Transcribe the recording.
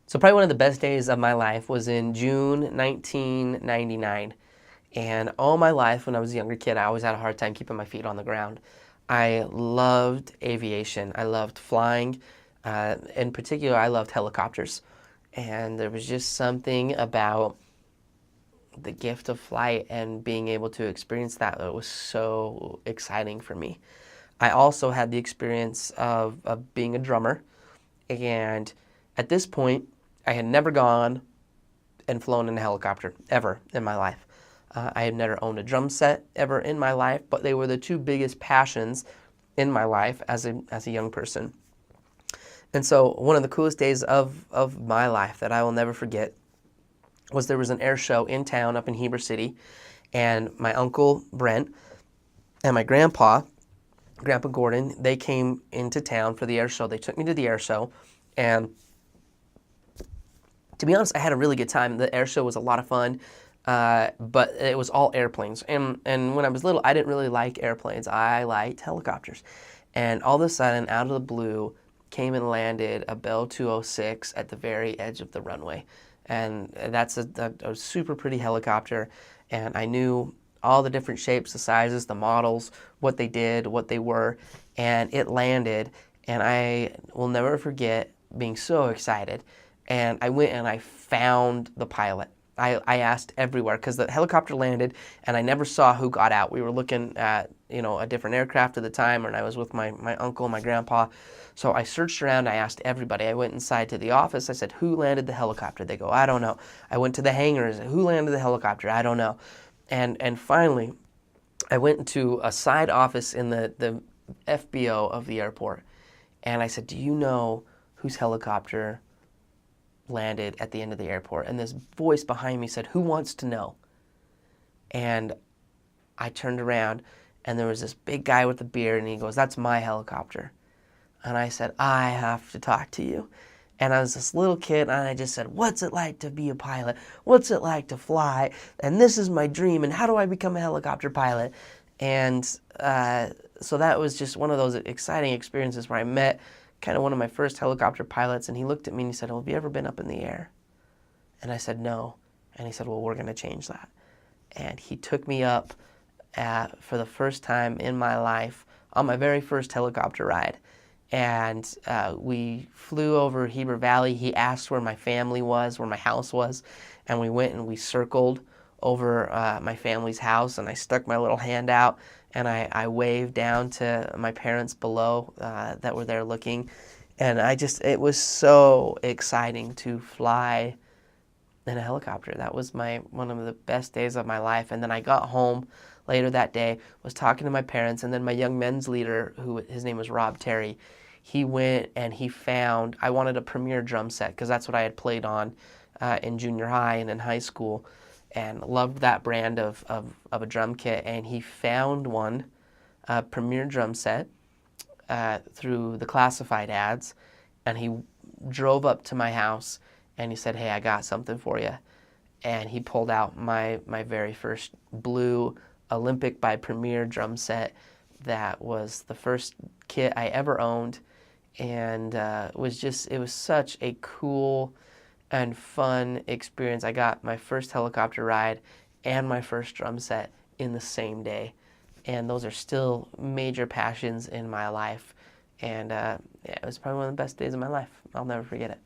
So probably one of the best days of my life was in June 1999. And all my life when I was a younger kid, I always had a hard time keeping my feet on the ground. I loved aviation. I loved flying. In particular, I loved helicopters. And there was just something about the gift of flight and being able to experience that that was so exciting for me. I also had the experience of being a drummer. And at this point, I had never gone and flown in a helicopter ever in my life. I had never owned a drum set ever in my life, but they were the two biggest passions in my life as a young person. And so one of the coolest days of my life that I will never forget was there was an air show in town up in Heber City, and my uncle Brent and my Grandpa Gordon, they came into town for the air show. They took me to the air show, and to be honest, I had a really good time. The air show was a lot of fun, but it was all airplanes. And when I was little, I didn't really like airplanes. I liked helicopters. And all of a sudden, out of the blue, came and landed a Bell 206 at the very edge of the runway. And that's a super pretty helicopter. And I knew all the different shapes, the sizes, the models, what they did, what they were. And it landed, and I will never forget being so excited. And I went and I found the pilot. I asked everywhere because the helicopter landed and I never saw who got out. We were looking at, a different aircraft at the time, and I was with my uncle and my grandpa. So I searched around, I asked everybody. I went inside to the office, I said, who landed the helicopter? They go, I don't know. I went to the hangars, who landed the helicopter? I don't know. And finally, I went into a side office in the FBO of the airport, and I said, do you know whose helicopter landed at the end of the airport? And this voice behind me said, who wants to know? And I turned around, and there was this big guy with a beard, and he goes, that's my helicopter. And I said, I have to talk to you. And I was this little kid, and I just said, what's it like to be a pilot? What's it like to fly? And this is my dream, and how do I become a helicopter pilot? And so that was just one of those exciting experiences where I met kind of one of my first helicopter pilots, and he looked at me and he said, well, have you ever been up in the air? And I said, no. And he said, well, we're going to change that. And he took me up for the first time in my life on my very first helicopter ride. And we flew over Heber Valley. He asked where my family was, where my house was, and we went and we circled over my family's house, and I stuck my little hand out, and I waved down to my parents below that were there looking. And it was so exciting to fly in a helicopter. That was one of the best days of my life. And then I got home later that day, was talking to my parents, and then my young men's leader, his name was Rob Terry, he went and he found, I wanted a Premier drum set because that's what I had played on in junior high and in high school, and loved that brand of a drum kit. And he found one, Premier drum set, through the classified ads, and he drove up to my house and he said, hey, I got something for you. And he pulled out my very first blue Olympic by Premier drum set that was the first kit I ever owned, and it was such a cool and fun experience. I got my first helicopter ride and my first drum set in the same day, and those are still major passions in my life. And yeah, it was probably one of the best days of my life. I'll never forget it.